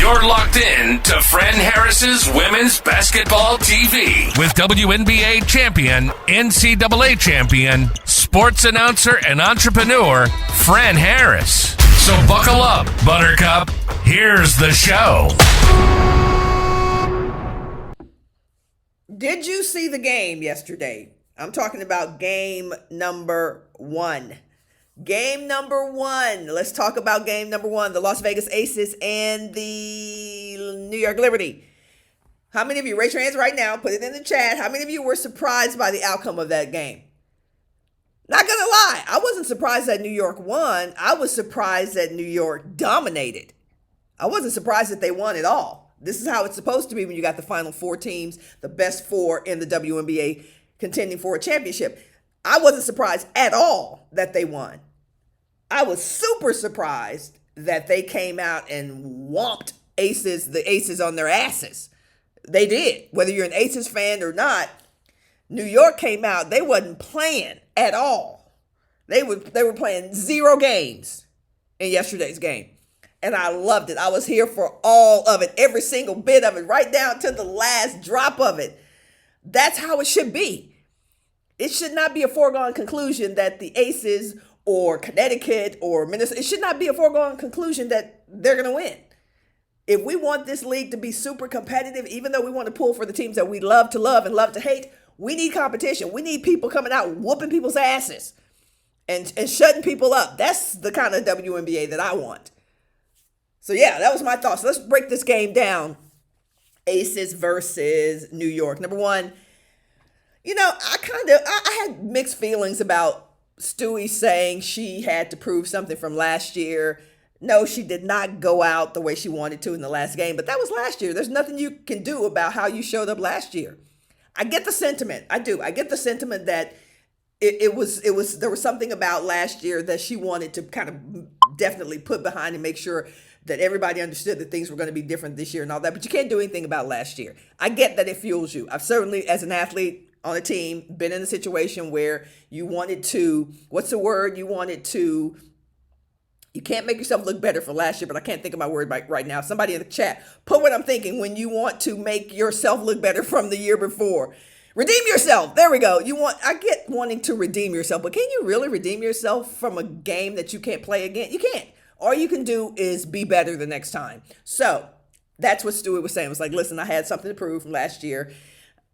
You're locked in to Fran Harris's Women's Basketball TV with WNBA champion, NCAA champion, sports announcer, and entrepreneur, Fran Harris. So buckle up, Buttercup. Here's the show. Did you see the game yesterday? I'm talking about game number one. Game number one. Let's talk about game number one. The Las Vegas Aces and the New York Liberty. How many of you, raise your hands right now, put it in the chat. How many of you were surprised by the outcome of that game? Not gonna lie, I wasn't surprised that New York won. I was surprised that New York dominated. I wasn't surprised that they won at all. This is how it's supposed to be when you got the final four teams, the best four in the WNBA contending for a championship. I wasn't surprised at all that they won. I was super surprised that they came out and whomped the Aces on their asses. They did. Whether you're an Aces fan or not, New York came out, they wasn't playing at all. They were playing 0 games in yesterday's game. And I loved it. I was here for all of it, every single bit of it, right down to the last drop of it. That's how it should be. It should not be a foregone conclusion that the Aces or Connecticut or Minnesota, it should not be a foregone conclusion that they're going to win. If we want this league to be super competitive, even though we want to pull for the teams that we love to love and love to hate, we need competition. We need people coming out whooping people's asses and shutting people up. That's the kind of WNBA that I want. So yeah, that was my thoughts. So let's break this game down. Aces versus New York. Number one, I had mixed feelings about Stewie saying she had to prove something from last year. No, she did not go out the way she wanted to in the last game, but that was last year. There's nothing you can do about how you showed up last year. I get the sentiment. I do. I get the sentiment that there was something about last year that she wanted to kind of definitely put behind and make sure that everybody understood that things were going to be different this year and all that, but you can't do anything about last year. I get that it fuels you. I've certainly, as an athlete on a team, been in a situation where you wanted to, you can't make yourself look better for last year, but I can't think of my word right now. Somebody in the chat, put what I'm thinking when you want to make yourself look better from the year before. Redeem yourself. There we go. I get wanting to redeem yourself, but can you really redeem yourself from a game that you can't play again? You can't. All you can do is be better the next time. So that's what Stewie was saying. It was like, listen, I had something to prove from last year,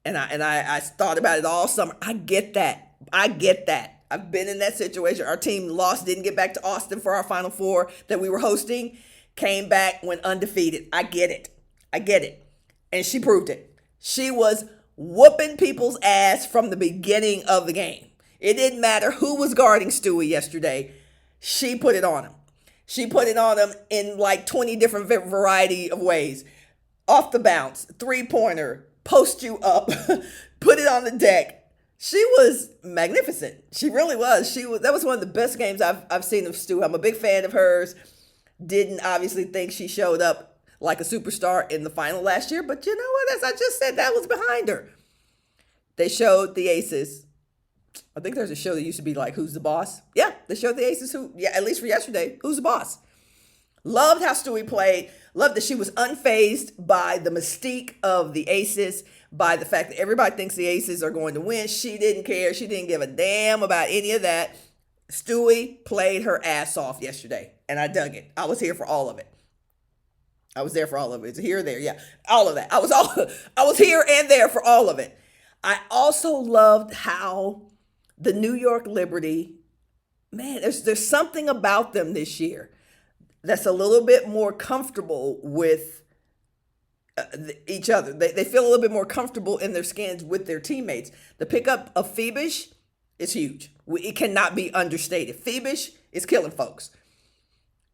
and I thought about it all summer. I get that. I've been in that situation. Our team lost, didn't get back to Austin for our Final Four that we were hosting, came back, went undefeated. I get it. And she proved it. She was whooping people's ass from the beginning of the game. It didn't matter who was guarding Stewie yesterday. She put it on him. She put it on him in like 20 different variety of ways. Off the bounce, three-pointer, post you up, put it on the deck. She was magnificent. She really was. That was one of the best games I've seen of Stu. I'm a big fan of hers. Didn't obviously think she showed up like a superstar in the final last year, but you know what? As I just said, that was behind her. They showed the Aces. I think there's a show that used to be like, Who's the Boss? Yeah, they showed the Aces at least for yesterday, Who's the Boss? Loved how Stewie played. Loved that she was unfazed by the mystique of the Aces, by the fact that everybody thinks the Aces are going to win. She didn't care. She didn't give a damn about any of that. Stewie played her ass off yesterday, and I dug it. I was here for all of it. I was there for all of it. It's here, there, yeah, all of that. I was here and there for all of it. I also loved how the New York Liberty, man, there's something about them this year that's a little bit more comfortable with each other. They feel a little bit more comfortable in their skins with their teammates. The pickup of Phoebish is huge. It cannot be understated. Phoebish is killing folks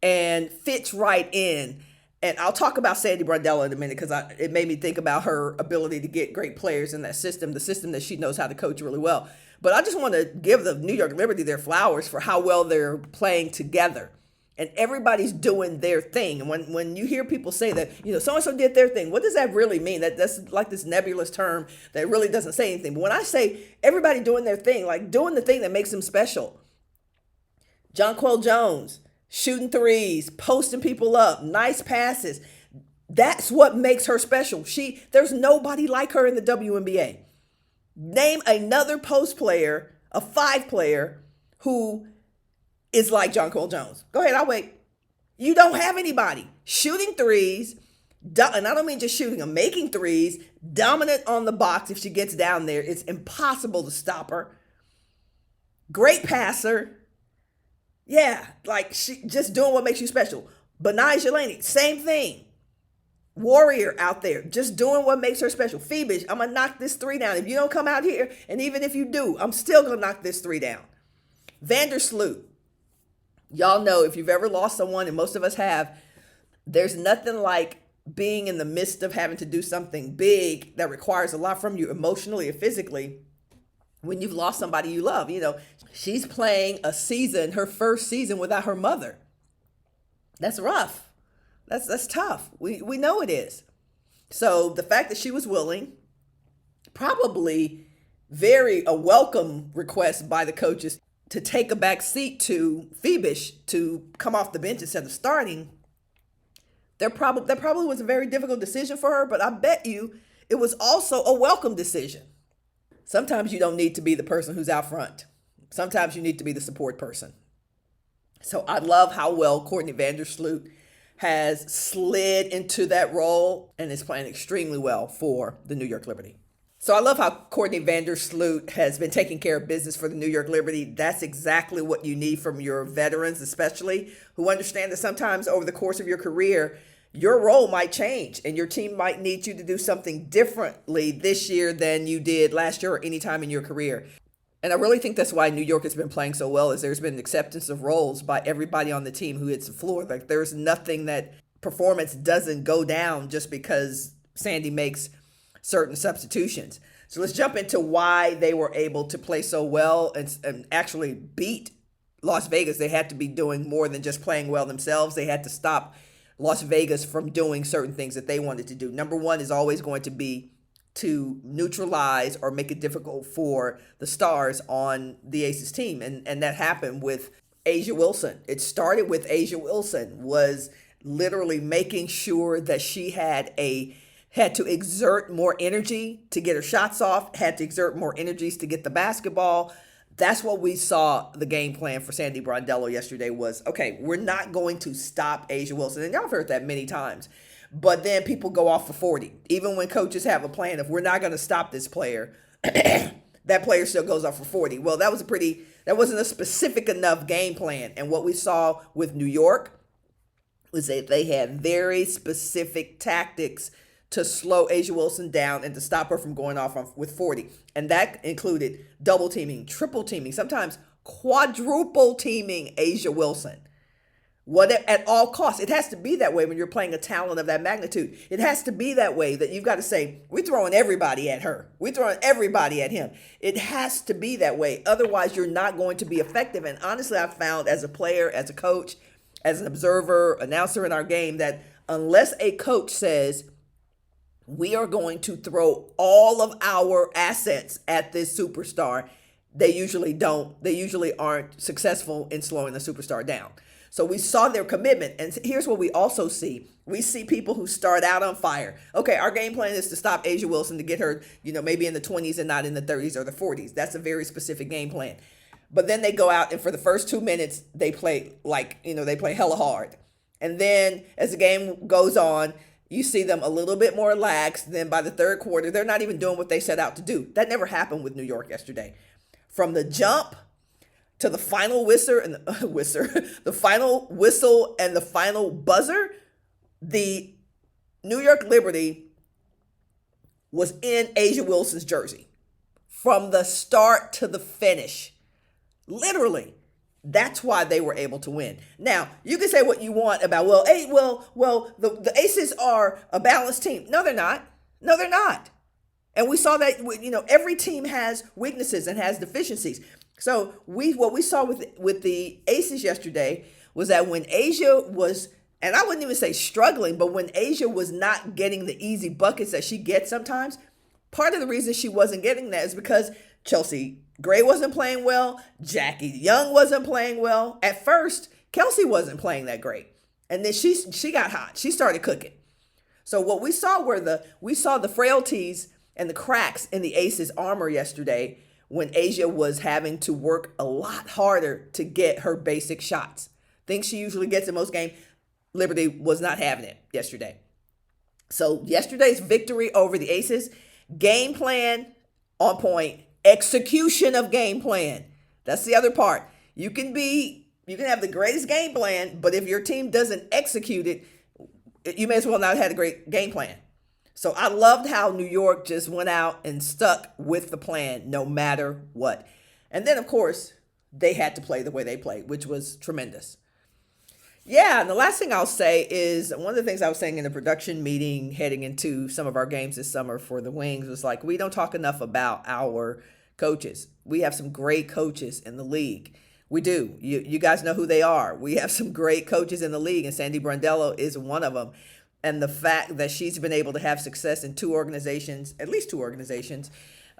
and fits right in. And I'll talk about Sandy Brodella in a minute because it made me think about her ability to get great players in that system, the system that she knows how to coach really well. But I just want to give the New York Liberty their flowers for how well they're playing together. And everybody's doing their thing. And when you hear people say that, so-and-so did their thing, what does that really mean? That's like this nebulous term that really doesn't say anything. But when I say everybody doing their thing, like doing the thing that makes them special. Jonquel Jones, shooting threes, posting people up, nice passes. That's what makes her special. There's nobody like her in the WNBA. Name another post player, a 5 player, who is like Jonquel Jones. Go ahead, I'll wait. You don't have anybody. Shooting threes, and I don't mean just shooting them, making threes, dominant on the box if she gets down there. It's impossible to stop her. Great passer. Yeah, like she just doing what makes you special. Betnijah Laney, same thing. Warrior out there, just doing what makes her special. Phoebe, I'm going to knock this 3 down. If you don't come out here, and even if you do, I'm still going to knock this 3 down. Vandersloot. Y'all know if you've ever lost someone, and most of us have, there's nothing like being in the midst of having to do something big that requires a lot from you emotionally or physically when you've lost somebody you love. You know, she's playing a season, her first season without her mother. That's rough. That's tough. We know it is. So the fact that she was willing, probably a welcome request by the coaches to take a back seat to Phoebe to come off the bench instead of starting. That probably was a very difficult decision for her, but I bet you it was also a welcome decision. Sometimes you don't need to be the person who's out front. Sometimes you need to be the support person. So I love how well Courtney Vandersloot has slid into that role and is playing extremely well for the New York Liberty. So I love how Courtney Vandersloot has been taking care of business for the New York Liberty. That's exactly what you need from your veterans, especially who understand that sometimes over the course of your career, your role might change and your team might need you to do something differently this year than you did last year or any time in your career. And I really think that's why New York has been playing so well, is there's been an acceptance of roles by everybody on the team who hits the floor. Like there's nothing that performance doesn't go down just because Sandy makes certain substitutions. So let's jump into why they were able to play so well and actually beat Las Vegas. They had to be doing more than just playing well themselves. They had to stop Las Vegas from doing certain things that they wanted to do. Number one is always going to be to neutralize or make it difficult for the stars on the Aces team. And that happened with A'ja Wilson. It started with A'ja Wilson was literally making sure that she had to exert more energy to get her shots off, had to exert more energies to get the basketball. That's what we saw the game plan for Sandy Brondello yesterday was, okay, we're not going to stop A'ja Wilson. And y'all have heard that many times. But then people go off for 40. Even when coaches have a plan, if we're not going to stop this player, that player still goes off for 40. Well, that wasn't a specific enough game plan. And what we saw with New York was that they had very specific tactics to slow A'ja Wilson down and to stop her from going off with 40. And that included double teaming, triple teaming, sometimes quadruple teaming A'ja Wilson. At all costs. It has to be that way when you're playing a talent of that magnitude. It has to be that way that you've got to say, we're throwing everybody at her. We're throwing everybody at him. It has to be that way. Otherwise, you're not going to be effective. And honestly, I've found as a player, as a coach, as an observer, announcer in our game, that unless a coach says, we are going to throw all of our assets at this superstar, they usually don't. They usually aren't successful in slowing the superstar down. So we saw their commitment. And here's what we also see. We see people who start out on fire. Okay, our game plan is to stop A'ja Wilson, to get her, maybe in the 20s and not in the 30s or the 40s. That's a very specific game plan. But then they go out and for the first 2 minutes, they play they play hella hard. And then as the game goes on, you see them a little bit more lax. Then by the third quarter, they're not even doing what they set out to do. That never happened with New York yesterday. From the jump to the final the final whistle and the final buzzer, the New York Liberty was in A'ja Wilson's jersey from the start to the finish. Literally. That's why they were able to win. Now, you can say what you want about, the Aces are a balanced team. No, they're not. No, they're not. And we saw that, every team has weaknesses and has deficiencies. So what we saw with the Aces yesterday was that when A'ja was, and I wouldn't even say struggling, but when A'ja was not getting the easy buckets that she gets sometimes, part of the reason she wasn't getting that is because Chelsea Gray wasn't playing well. Jackie Young wasn't playing well. At first, Kelsey wasn't playing that great. And then she got hot. She started cooking. So what we saw the frailties and the cracks in the Aces armor yesterday when Asia was having to work a lot harder to get her basic shots. Things she usually gets in most games. Liberty was not having it yesterday. So yesterday's victory over the Aces, game plan on point, execution of game plan. That's the other part. You can have the greatest game plan, but if your team doesn't execute it, you may as well not have had a great game plan. So I loved how New York just went out and stuck with the plan no matter what. And then, of course, they had to play the way they played, which was tremendous. Yeah, and the last thing I'll say is one of the things I was saying in the production meeting heading into some of our games this summer for the Wings was like, we don't talk enough about our coaches. We have some great coaches in the league. We do. You guys know who they are. We have some great coaches in the league, and Sandy Brondello is one of them. And the fact that she's been able to have success in at least two organizations,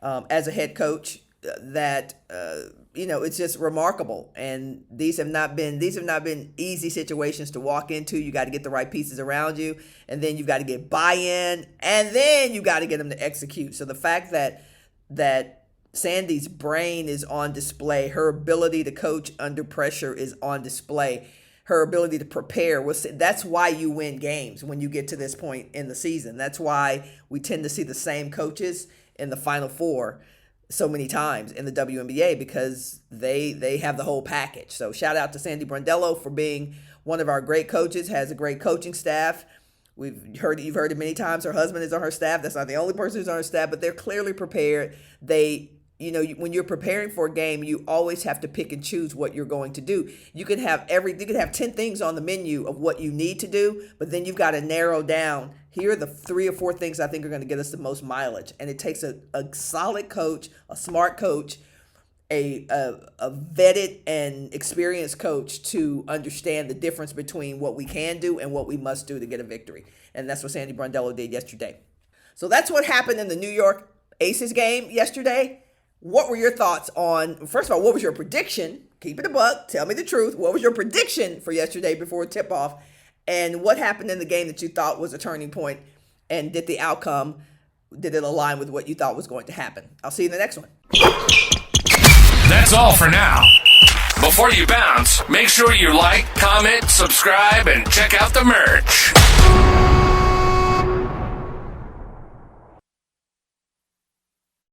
as a head coach, it's just remarkable. And these have not been easy situations to walk into. You got to get the right pieces around you, and then you've got to get buy-in, and then you got to get them to execute. So the fact that Sandy's brain is on display, her ability to coach under pressure is on display, her ability to prepare, that's why you win games when you get to this point in the season. That's why we tend to see the same coaches in the Final Four so many times in the WNBA, because they have the whole package. So shout out to Sandy Brondello for being one of our great coaches, has a great coaching staff. You've heard it many times. Her husband is on her staff. That's not the only person who's on her staff, but they're clearly prepared. When you're preparing for a game, you always have to pick and choose what you're going to do. You can have 10 things on the menu of what you need to do, but then you've got to narrow down. Here are the 3 or 4 things I think are going to get us the most mileage. And it takes a solid coach, a smart coach, a vetted and experienced coach to understand the difference between what we can do and what we must do to get a victory. And that's what Sandy Brondello did yesterday. So that's what happened in the New York Aces game yesterday. What were your thoughts on, first of all, what was your prediction? Keep it a buck. Tell me the truth. What was your prediction for yesterday before tip-off? And what happened in the game that you thought was a turning point? And did it align with what you thought was going to happen? I'll see you in the next one. That's all for now. Before you bounce, make sure you like, comment, subscribe, and check out the merch.